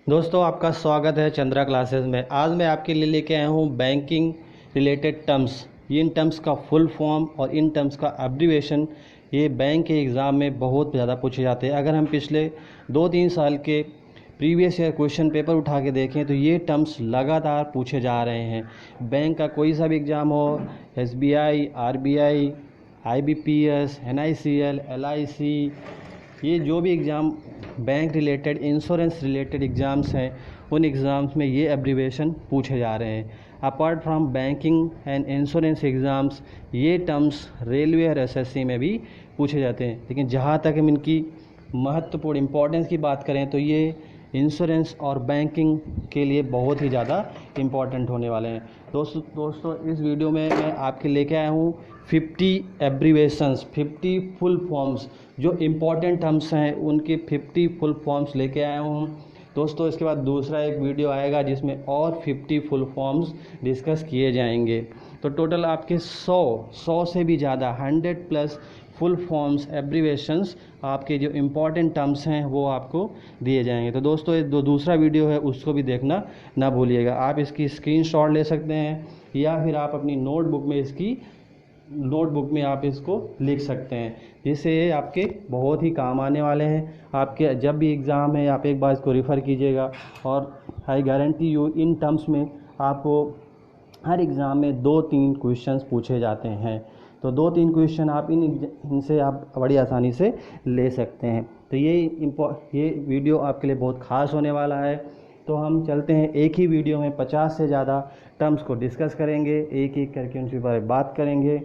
दोस्तों, आपका स्वागत है चंद्रा क्लासेस में। आज मैं आपके लिए लेके आया हूँ banking related terms. In terms का फुल फॉर्म और इन टर्म्स का एब्रीविएशन ये बैंक के एग्ज़ाम में बहुत ज़्यादा पूछे जाते हैं। अगर हम पिछले 2-3 साल के प्रीवियस ईयर क्वेश्चन पेपर उठा के देखें तो ये टर्म्स लगातार पूछे जा रहे हैं। बैंक का कोई सा भी एग्ज़ाम हो, SBI, RBI, IBPS, NICL, LIC, ये जो भी exam bank related, insurance related exams हैं, उन एग्ज़ाम्स में ये एब्रीविएशन पूछे जा रहे हैं। Apart from banking and insurance exams, ये टर्म्स रेलवे और SSC में भी पूछे जाते हैं। लेकिन जहाँ तक हम इनकी महत्वपूर्ण इम्पोर्टेंस की बात करें तो ये इंश्योरेंस और बैंकिंग के लिए बहुत ही ज़्यादा इम्पॉर्टेंट होने वाले हैं। दोस्तों इस वीडियो में मैं आपके लेके आया हूँ 50 एब्रीवेशंस, 50 फुल फॉर्म्स, जो इम्पॉर्टेंट टर्म्स हैं उनके 50 फुल फॉर्म्स लेके आया हूँ। दोस्तों इसके बाद दूसरा एक वीडियो आएगा जिसमें और 50 फुल फॉर्म्स डिस्कस किए जाएंगे। तो टोटल आपके 100 से भी ज़्यादा 100 प्लस फुल फॉर्म्स, एब्रीवेशंस, आपके जो इम्पॉर्टेंट टर्म्स हैं वो आपको दिए जाएंगे। तो दोस्तों ये दूसरा वीडियो है, उसको भी देखना ना भूलिएगा। आप इसकी स्क्रीनशॉट ले सकते हैं या फिर आप अपनी नोटबुक में आप इसको लिख सकते हैं, जिससे आपके बहुत ही काम आने वाले हैं। आपके जब भी एग्ज़ाम है आप एक बार इसको रेफ़र कीजिएगा और I guarantee you in terms में आपको हर एग्ज़ाम में 2-3 क्वेश्चंस पूछे जाते हैं। तो 2-3 क्वेश्चन आप इनसे आप बड़ी आसानी से ले सकते हैं। तो ये वीडियो आपके लिए बहुत ख़ास होने वाला है। तो हम चलते हैं, एक ही वीडियो में 50 से ज़्यादा टर्म्स को डिस्कस करेंगे, एक एक करके उनके बारे में बात करेंगे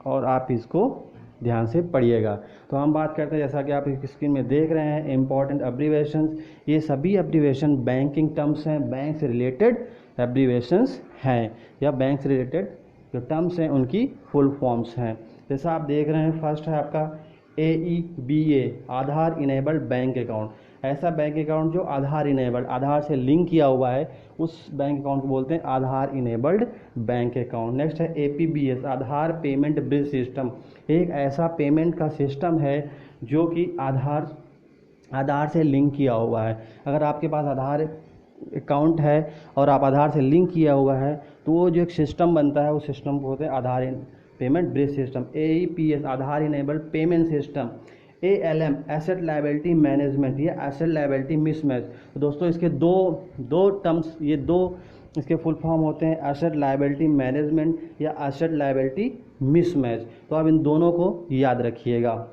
और आप इसको ध्यान से पढ़िएगा। तो हम बात करते हैं, जैसा कि आप इस स्क्रीन में देख रहे हैं, इम्पॉर्टेंट एब्रीवेशंस। ये सभी एब्रीवेशन बैंकिंग टर्म्स हैं, बैंक से रिलेटेड एब्रीवेशंस हैं या बैंक से रिलेटेड जो टर्म्स हैं उनकी फुल फॉर्म्स हैं। जैसा आप देख रहे हैं, फर्स्ट है आपका AEBA, आधार इनेबल्ड बैंक अकाउंट। ऐसा बैंक अकाउंट जो आधार इनेबल्ड, आधार से लिंक किया हुआ है, उस बैंक अकाउंट को बोलते हैं आधार इनेबल्ड बैंक अकाउंट। नेक्स्ट है APBS, आधार पेमेंट ब्रिज सिस्टम। एक ऐसा पेमेंट का सिस्टम है जो कि आधार से लिंक किया हुआ है। अगर आपके पास आधार अकाउंट है और आप आधार से लिंक किया हुआ है तो वो जो एक सिस्टम बनता है, उस सिस्टम को बोलते हैं Aadhaar payment bridge system. AEPS, Aadhaar enabled payment system. ALM, asset liability management, ये एसेट लायबिलिटी मिसमैच। तो दोस्तों इसके दो टर्म्स, ये दो इसके फुल फॉर्म होते हैं, एसेट लायबिलिटी मैनेजमेंट या एसेट लायबिलिटी मिसमैच। तो आप इन दोनों को याद रखिएगा।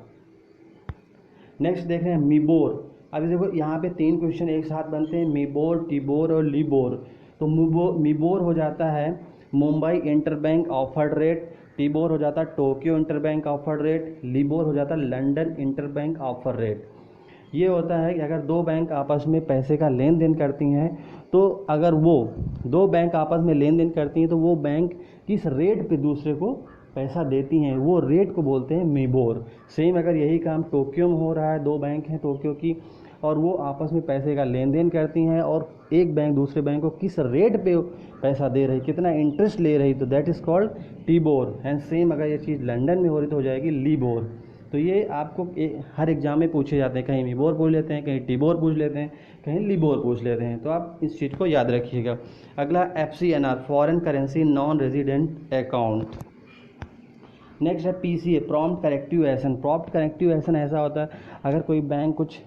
नेक्स्ट देख रहे हैं मीबोर। अभी देखो यहाँ पे 3 क्वेश्चन एक साथ बनते हैं, मीबोर, टीबोर और लीबोर। तो मीबोर हो जाता है मुंबई इंटरबैंक ऑफर्ड रेट, टीबोर हो जाता है टोक्यो इंटरबैंक ऑफर्ड रेट, लीबोर हो जाता है लंदन इंटरबैंक ऑफर रेट। ये होता है कि अगर दो बैंक आपस में पैसे का लेन देन करती हैं, तो अगर वो दो बैंक आपस में लेन देन करती हैं तो वो बैंक किस रेट पे दूसरे को पैसा देती हैं, वो रेट को बोलते हैं मीबोर। सेम अगर यही काम टोक्यो में हो रहा है, दो बैंक हैं टोक्यो की और वो आपस में पैसे का लेन देन करती हैं और एक बैंक दूसरे बैंक को किस रेट पे पैसा दे रही, कितना इंटरेस्ट ले रही, तो that is called TIBOR. And same अगर ये चीज़ लंदन में हो रही तो हो जाएगी लीबोर। तो ये आपको हर एग्जाम में पूछे जाते हैं, कहीं मीबोर पूछ लेते हैं, कहीं टीबोर पूछ लेते हैं, कहीं लीबोर पूछ लेते हैं। तो आप इस चीज़ को याद रखिएगा। अगला FCNR, foreign currency non resident account. Next है PCA, prompt corrective action. Prompt corrective action ऐसा होता है अगर कोई बैंक कुछ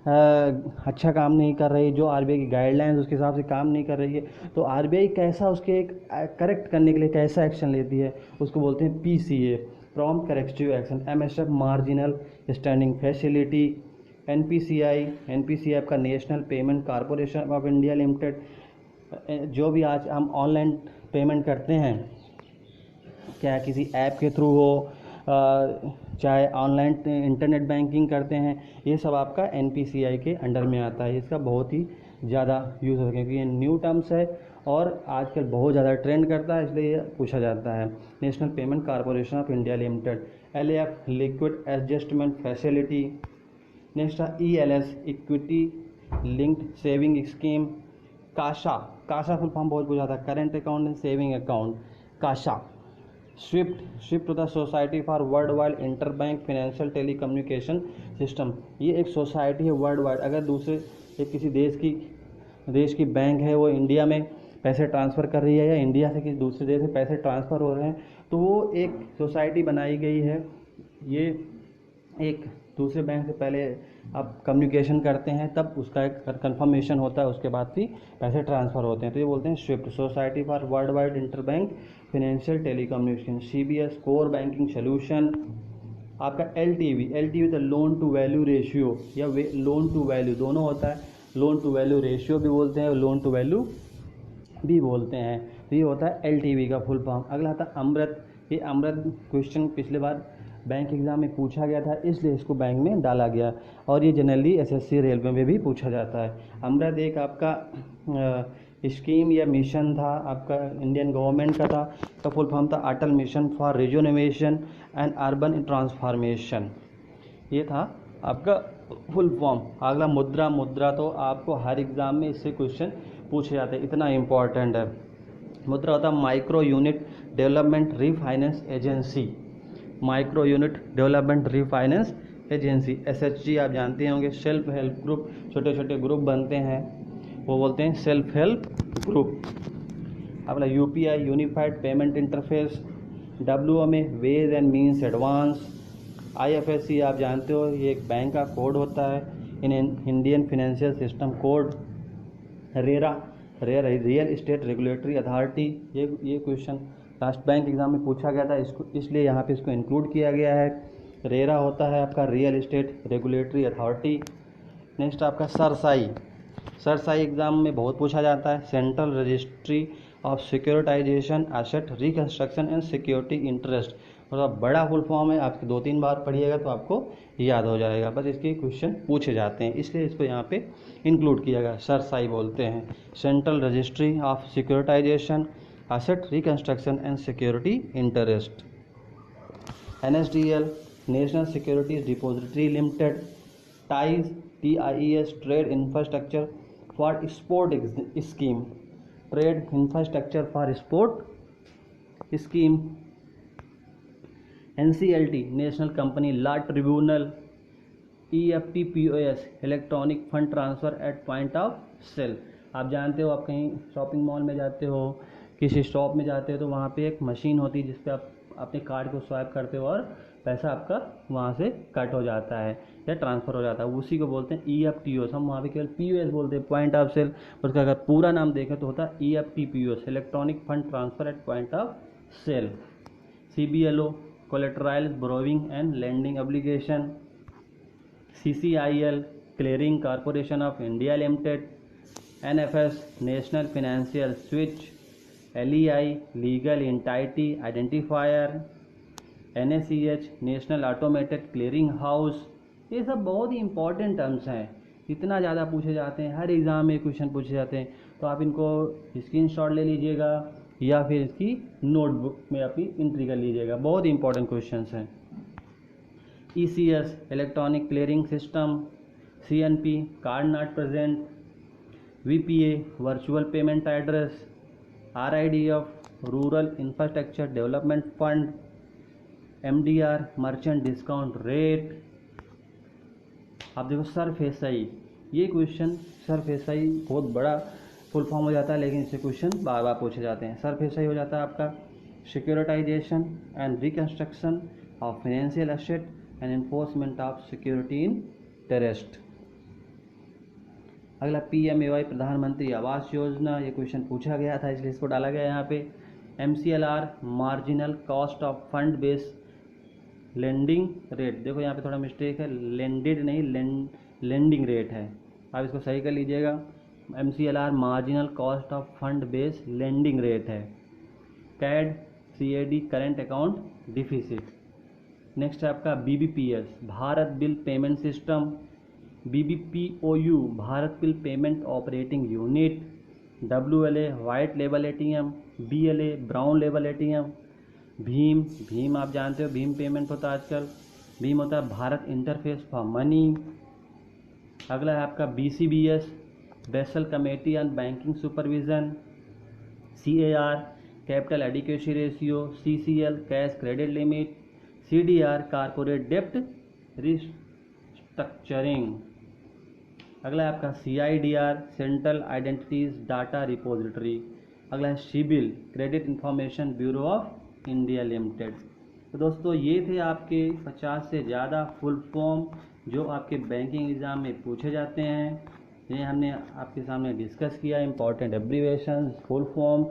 अच्छा काम नहीं कर रही, जो RBI की गाइडलाइंस उसके हिसाब से काम नहीं कर रही है, तो RBI कैसा उसके एक करेक्ट करने के लिए कैसा एक्शन लेती है, उसको बोलते हैं PCA, prompt corrective action. MSF, marginal standing facility. NPCI आपका national payment corporation of India limited. जो भी आज हम ऑनलाइन पेमेंट करते हैं, क्या किसी ऐप के थ्रू हो, चाहे ऑनलाइन इंटरनेट बैंकिंग करते हैं, ये सब आपका NPCI के अंडर में आता है। इसका बहुत ही ज़्यादा यूज़ हो, क्योंकि ये न्यू टर्म्स है और आजकल बहुत ज़्यादा ट्रेंड करता है, इसलिए ये पूछा जाता है। National payment corporation of India limited. LAF, liquid adjustment facility. Next है ELS, equity linked saving scheme. CASA full form बहुत पूछा था, current account and saving account, CASA. SWIFT होता है society for world wide interbank financial telecommunication system. ये एक society है world wide, अगर दूसरे एक किसी देश की देश की बैंक है वो इंडिया में पैसे ट्रांसफ़र कर रही है या इंडिया से किसी दूसरे देश में पैसे ट्रांसफ़र हो रहे हैं, तो वो एक सोसाइटी बनाई गई है। ये एक दूसरे बैंक से पहले आप कम्युनिकेशन करते हैं तब उसका एक कंफर्मेशन होता है, उसके बाद भी पैसे ट्रांसफ़र होते हैं। तो ये बोलते हैं SWIFT, society for world wide interbank financial telecommunication. CBS core banking solution. आपका LTV the loan to value ratio या लोन टू वैल्यू दोनों होता है। लोन टू वैल्यू रेशियो भी बोलते हैं और लोन टू वैल्यू भी बोलते हैं। तो ये होता है LTV का फुल फॉर्म। अगला आता है अमृत। ये अमृत क्वेश्चन पिछले बार बैंक एग्ज़ाम में पूछा गया था, इसलिए इसको बैंक में डाला गया, और ये जनरली SSC रेलवे में भी पूछा जाता है। अमृत एक आपका स्कीम या मिशन था, आपका इंडियन गवर्नमेंट का था। इसका फुल फॉर्म था Atal mission for rejuvenation and urban transformation. ये था आपका फुल फॉर्म। अगला मुद्रा। मुद्रा तो आपको हर एग्ज़ाम में इससे क्वेश्चन पूछे जाते हैं, इतना इम्पॉर्टेंट है। मुद्रा होता है micro unit development refinance agency. Micro unit development refinance agency, SHG आप जानते होंगे। सेल्फ हेल्प ग्रुप, छोटे छोटे ग्रुप बनते हैं, वो बोलते हैं सेल्फ हेल्प ग्रुप। अपना UPI unified payment interface. WMA ways and means advance. IFSC आप जानते हो, ये एक बैंक का कोड होता है, Indian financial system code. RERA real estate regulatory authority. ये क्वेश्चन लास्ट बैंक एग्जाम में पूछा गया था, इसको इसलिए यहाँ पे इसको इंक्लूड किया गया है। रेरा होता है आपका real estate regulatory authority. Next आपका सरसाई। सरसाई एग्जाम में बहुत पूछा जाता है। Central registry of securitisation asset reconstruction and security interest. मतलब बड़ा फुल फॉर्म है, आपके 2-3 बार पढ़िएगा तो आपको याद हो जाएगा, बस इसके क्वेश्चन पूछे जाते हैं, इसलिए इसको यहाँ पे इंक्लूड किया गया। सरसाई बोलते हैं central registry of securitisation asset reconstruction and security interest. NSDL national securities depository limited. TIES TIES trade infrastructure for sport scheme. Trade infrastructure for sport scheme. NCLT national company law tribunal. EFT POS electronic fund transfer at point of sale. आप जानते हो, आप कहीं shopping mall में जाते हो, किसी shop में जाते हो, तो वहाँ पे एक मशीन होती है जिस पे आप अपने कार्ड को स्वाइप करते हो और पैसा आपका वहाँ से कट हो जाता है या ट्रांसफ़र हो जाता है, उसी को बोलते हैं EFTOS। हम वहाँ पे केवल POS बोलते हैं, पॉइंट ऑफ सेल। उसका अगर पूरा नाम देखें तो होता है EFT POS electronic fund transfer at point of sale. CBLO collateral borrowing and lending obligation. CCIL clearing corporation of India limited. NFS national financial switch. LEI legal entity identifier. NACH national automated clearing house. ये सब बहुत ही important terms हैं, इतना ज़्यादा पूछे जाते हैं, हर exam में क्वेश्चन पूछे जाते हैं, तो आप इनको स्क्रीनशॉट ले लीजिएगा या फिर इसकी नोटबुक में आप एंट्री कर लीजिएगा, बहुत ही इंपॉर्टेंट क्वेश्चंस हैं। ECS electronic clearing system. CNP card not present. VPA virtual payment address. RIDF rural infrastructure development fund. MDR merchant discount rate. आप देखो SURF-SI, ये क्वेश्चन SURF-SI बहुत बड़ा फुल फॉर्म हो जाता है, लेकिन इससे क्वेश्चन बार बार पूछे जाते हैं। SURF-SI हो जाता है आपका securitisation and reconstruction of financial asset and enforcement of security interest. अगला PMAY प्रधानमंत्री आवास योजना, ये क्वेश्चन पूछा गया था इसलिए इसको डाला गया यहाँ पे। MCLR marginal cost of fund base lending rate. देखो यहाँ पे थोड़ा मिस्टेक है, लेंडेड नहीं लेंडिंग रेट है, आप इसको सही कर लीजिएगा। MCLR marginal cost of fund base lending rate है। CAD current account deficit. Next है आपका BBPS Bharat bill payment system. BBPOU Bharat bill payment operating unit. WLA white label ATM। BLA brown label ATM। Bhim आप जानते हो, भीम पेमेंट होता है आजकल। भीम होता है भारत इंटरफेस फॉर मनी। अगला है आपका BCBS Basel committee on banking supervision. CAR capital adequacy ratio. CCL cash credit limit. CDR corporate डेप्ट रिस्ट्रक्चरिंग। अगला है आपका CIDR, central identities data repository. अगला है CIBIL, credit information bureau of India limited. तो दोस्तों ये थे आपके 50 से ज़्यादा फुल फॉर्म जो आपके बैंकिंग एग्ज़ाम में पूछे जाते हैं। ये हमने आपके सामने डिस्कस किया, इंपॉर्टेंट एब्रीवेशन, फुल फॉर्म।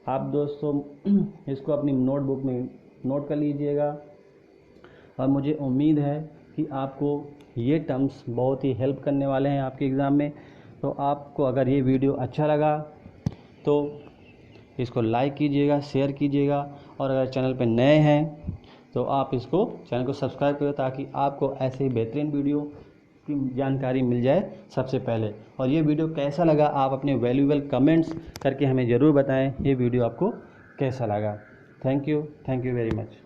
आप दोस्तों इसको अपनी नोटबुक में नोट कर लीजिएगा और मुझे उम्मीद है कि आपको ये टर्म्स बहुत ही हेल्प करने वाले हैं आपके एग्ज़ाम में। तो आपको अगर ये वीडियो अच्छा लगा तो इसको लाइक कीजिएगा, शेयर कीजिएगा, और अगर चैनल पे नए हैं तो आप इसको चैनल को सब्सक्राइब करें ताकि आपको ऐसे ही बेहतरीन वीडियो की जानकारी मिल जाए सबसे पहले। और ये वीडियो कैसा लगा आप अपने वैल्यूएबल कमेंट्स करके हमें ज़रूर बताएं ये वीडियो आपको कैसा लगा। Thank you very much.